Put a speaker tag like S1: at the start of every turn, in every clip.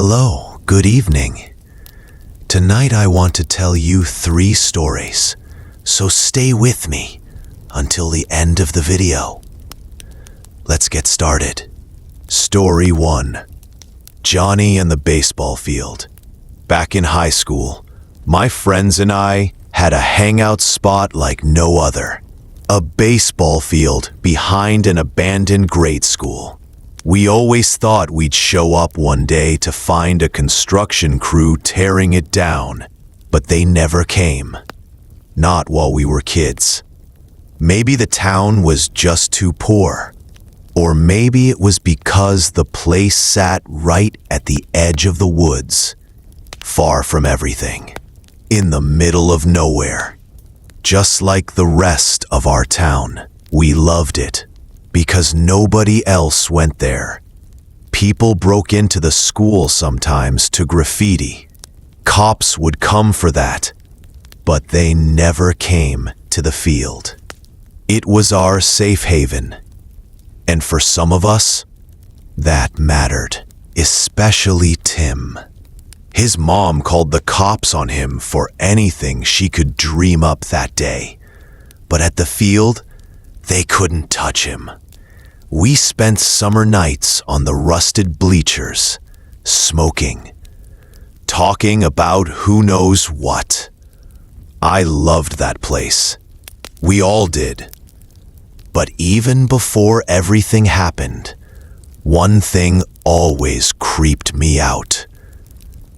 S1: Hello, good evening. Tonight I want to tell you 3 stories, so stay with me until the end of the video. Let's get started. Story 1. Johnny and the baseball field. Back in high school, my friends and I had a hangout spot like no other. A baseball field behind an abandoned grade school. We always thought we'd show up one day to find a construction crew tearing it down, but they never came. Not while we were kids. Maybe the town was just too poor. Or maybe it was because the place sat right at the edge of the woods, far from everything, in the middle of nowhere. Just like the rest of our town, we loved it because nobody else went there. People broke into the school sometimes to graffiti. Cops would come for that, but they never came to the field. It was our safe haven. And for some of us, that mattered, especially Tim. His mom called the cops on him for anything she could dream up that day. But at the field, they couldn't touch him. We spent summer nights on the rusted bleachers, smoking, talking about who knows what. I loved that place. We all did. But even before everything happened, one thing always creeped me out.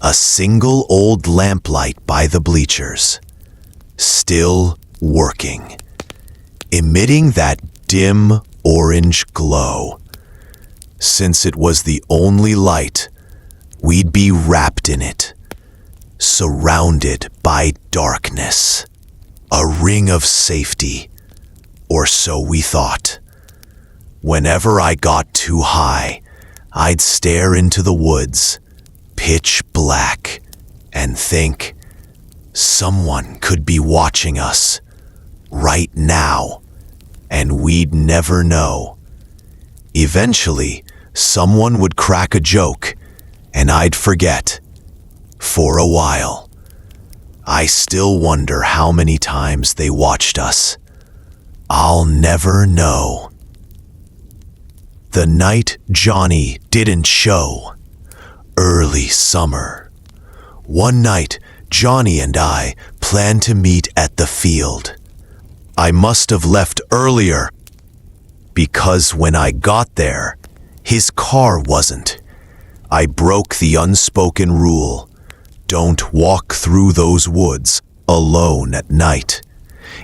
S1: A single old lamplight by the bleachers, still working, emitting that dim orange glow. Since it was the only light, we'd be wrapped in it, surrounded by darkness, a ring of safety, or so we thought. Whenever I got too high, I'd stare into the woods, pitch black, and think, someone could be watching us right now, and we'd never know. Eventually, someone would crack a joke, and I'd forget. For a while. I still wonder how many times they watched us. I'll never know. The night Johnny didn't show. Early summer. One night, Johnny and I planned to meet at the field. I must have left earlier, because when I got there, his car wasn't. I broke the unspoken rule. Don't walk through those woods alone at night,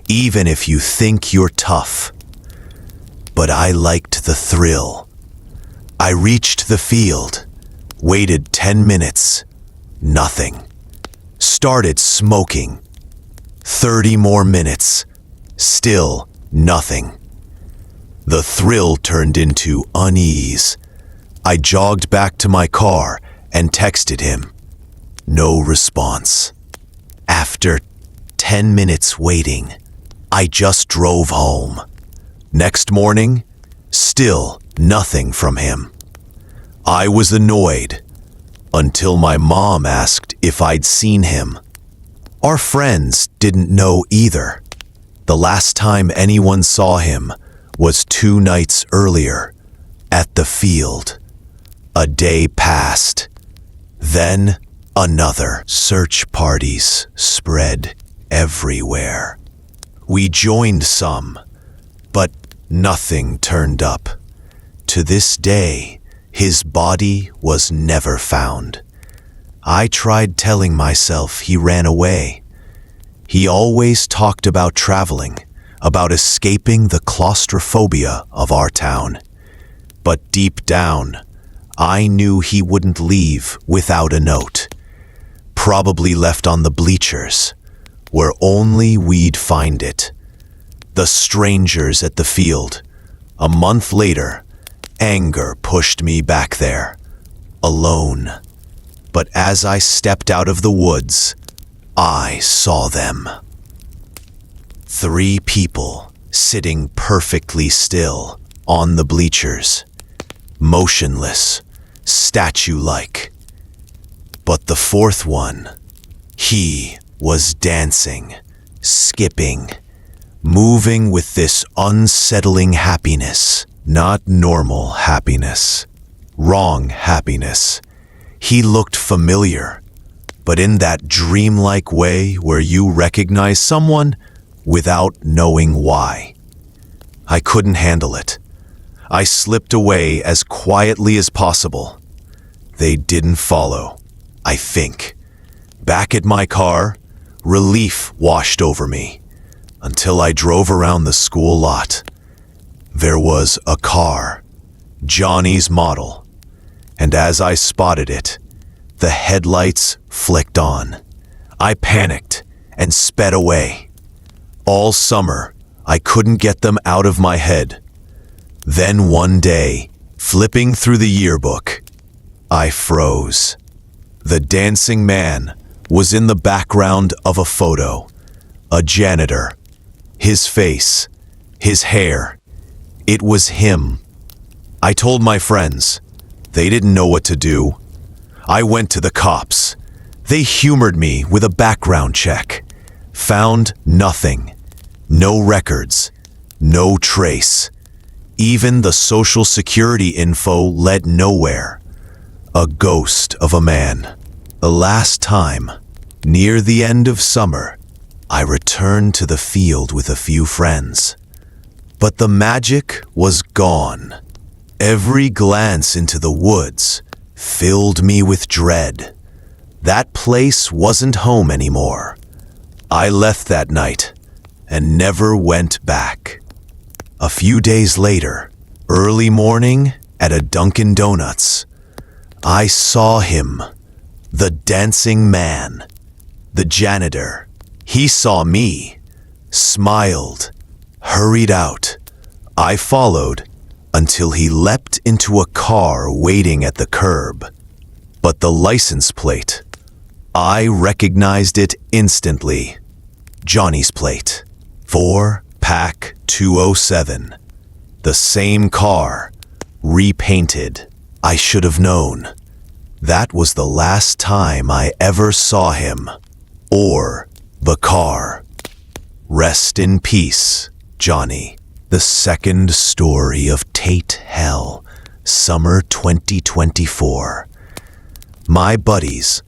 S1: even if you think you're tough. But I liked the thrill. I reached the field. Waited 10 minutes. Nothing. Started smoking. 30 more minutes. Still nothing. The thrill turned into unease. I jogged back to my car and texted him. No response. After 10 minutes waiting, I just drove home. Next morning, still nothing from him. I was annoyed until my mom asked if I'd seen him. Our friends didn't know either. The last time anyone saw him was 2 nights earlier at the field. A day passed. Then another. Search parties spread everywhere. We joined some, but nothing turned up. To this day, his body was never found. I tried telling myself he ran away. He always talked about traveling, about escaping the claustrophobia of our town. But deep down, I knew he wouldn't leave without a note. Probably left on the bleachers, where only we'd find it. The strangers at the field. A month later, anger pushed me back there, alone. But as I stepped out of the woods, I saw them. 3 people sitting perfectly still on the bleachers, motionless, statue-like. But the fourth one, he was dancing, skipping, moving with this unsettling happiness. Not normal happiness. Wrong happiness. He looked familiar, but in that dreamlike way where you recognize someone without knowing why. I couldn't handle it. I slipped away as quietly as possible. They didn't follow, I think. Back at my car, relief washed over me until I drove around the school lot. There was a car, Johnny's model, and as I spotted it, the headlights flicked on. I panicked and sped away. All summer, I couldn't get them out of my head. Then one day, flipping through the yearbook, I froze. The dancing man was in the background of a photo. A janitor. His face. His hair. It was him. I told my friends. They didn't know what to do. I went to the cops. They humored me with a background check. Found nothing. No records. No trace. Even the social security info led nowhere. A ghost of a man. The last time, near the end of summer, I returned to the field with a few friends. But the magic was gone. Every glance into the woods filled me with dread. That place wasn't home anymore. I left that night and never went back. A few days later, early morning at a Dunkin' Donuts, I saw him, the dancing man, the janitor. He saw me, smiled, hurried out. I followed until he leapt into a car waiting at the curb. But the license plate, I recognized it instantly. Johnny's plate, 4-Pack 207. The same car, repainted. I should have known. That was the last time I ever saw him, or the car. Rest in peace, Johnny. The second story of Tate Hell, summer 2024. My buddies,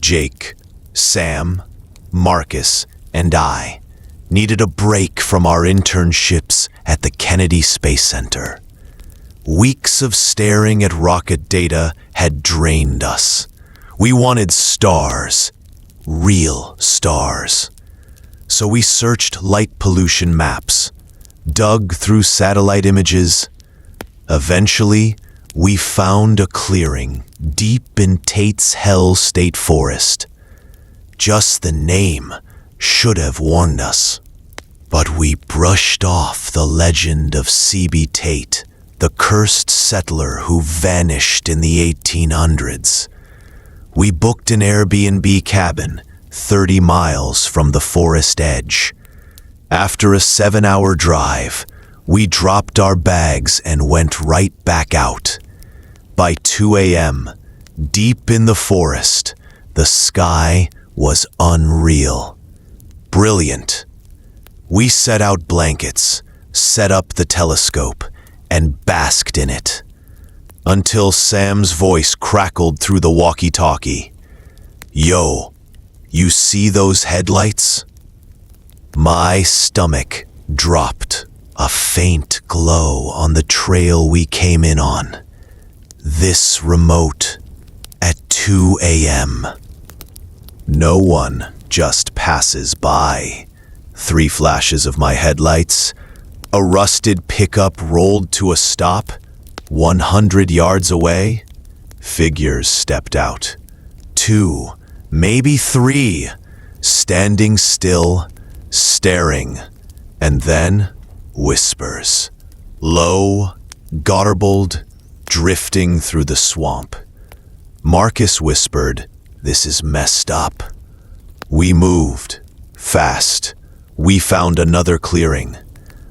S1: Jake, Sam, Marcus, and I, needed a break from our internships at the Kennedy Space Center. Weeks of staring at rocket data had drained us. We wanted stars, real stars. So we searched light pollution maps, dug through satellite images. Eventually, we found a clearing deep in Tate's Hell State Forest. Just the name should have warned us. But we brushed off the legend of C.B. Tate, the cursed settler who vanished in the 1800s. We booked an Airbnb cabin 30 miles from the forest edge. After a 7-hour drive, we dropped our bags and went right back out. By 2 a.m., deep in the forest, the sky was unreal. Brilliant. We set out blankets, set up the telescope, and basked in it. Until Sam's voice crackled through the walkie-talkie. "Yo, you see those headlights?" My stomach dropped, a faint glow on the trail we came in on. This remote, at 2 a.m. No one just passes by. 3 flashes of my headlights. A rusted pickup rolled to a stop 100 yards away. Figures stepped out. 2, maybe 3, standing still, staring, and then whispers. Low, garbled, drifting through the swamp. Marcus whispered, "This is messed up." We moved, fast. We found another clearing.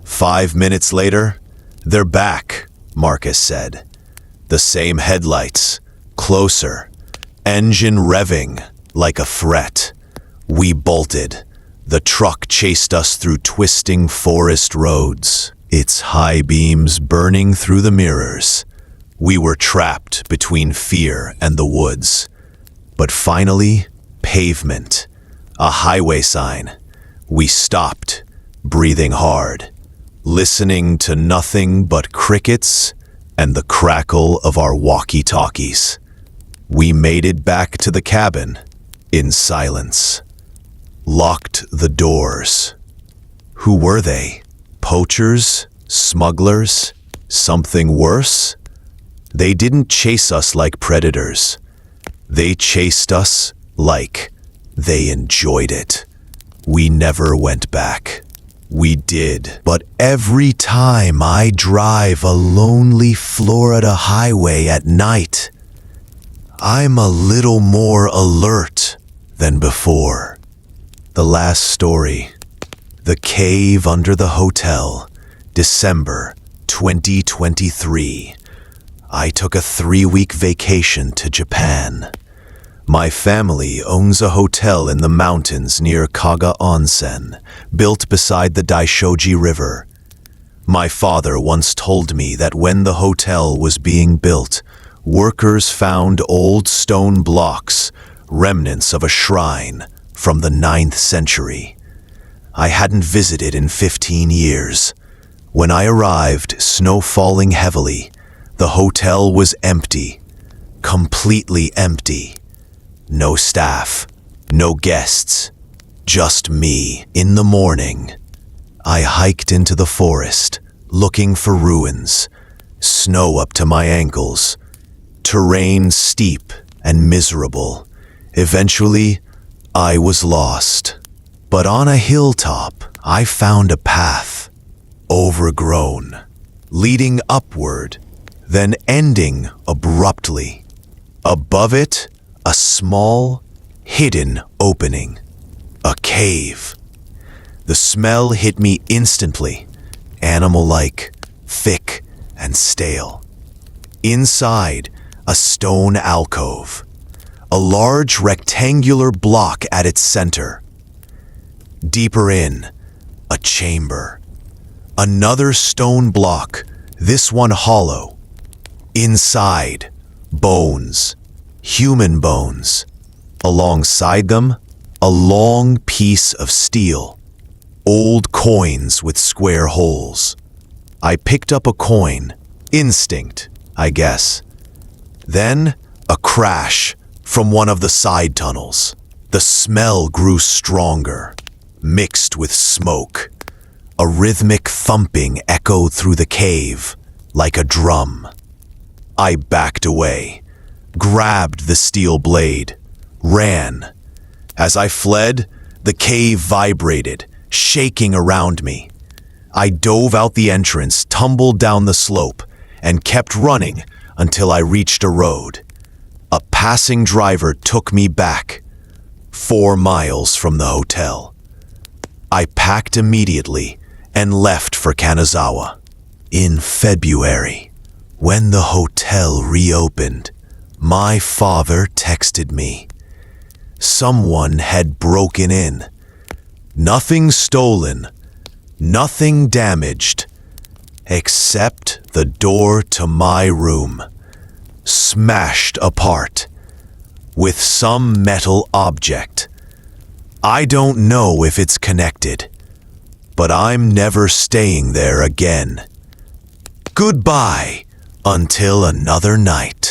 S1: 5 minutes later, "They're back," Marcus said. The same headlights, closer, Engine revving like a threat. We bolted. The truck chased us through twisting forest roads, its high beams burning through the mirrors. We were trapped between fear and the woods. But finally, pavement. A highway sign. We stopped, breathing hard, listening to nothing but crickets and the crackle of our walkie-talkies. We made it back to the cabin in silence. Locked the doors. Who were they? Poachers? Smugglers? Something worse? They didn't chase us like predators. They chased us like they enjoyed it. We never went back. We did. But every time I drive a lonely Florida highway at night, I'm a little more alert than before. The last story. The Cave Under the Hotel, December 2023. I took a 3-week vacation to Japan. My family owns a hotel in the mountains near Kaga Onsen, built beside the Daishoji River. My father once told me that when the hotel was being built, workers found old stone blocks, remnants of a shrine from the 9th century. I hadn't visited in 15 years. When I arrived, snow falling heavily, the hotel was empty, completely empty. No staff, no guests, just me. In the morning, I hiked into the forest, looking for ruins, snow up to my ankles, terrain steep and miserable. Eventually, I was lost. But on a hilltop, I found a path, overgrown, leading upward, then ending abruptly. Above it, a small, hidden opening. A cave. The smell hit me instantly, animal-like, thick and stale. Inside, a stone alcove. A large rectangular block at its center. Deeper in, a chamber. Another stone block, this one hollow. Inside, bones. Human bones. Alongside them, a long piece of steel. Old coins with square holes. I picked up a coin. Instinct, I guess. Then, a crash from one of the side tunnels. The smell grew stronger, mixed with smoke. A rhythmic thumping echoed through the cave, like a drum. I backed away, grabbed the steel blade, ran. As I fled, the cave vibrated, shaking around me. I dove out the entrance, tumbled down the slope, and kept running until I reached a road. A passing driver took me back, 4 miles from the hotel. I packed immediately and left for Kanazawa. In February, when the hotel reopened, my father texted me. Someone had broken in. Nothing stolen, nothing damaged, except the door to my room, smashed apart, with some metal object. I don't know if it's connected, but I'm never staying there again. Goodbye until another night.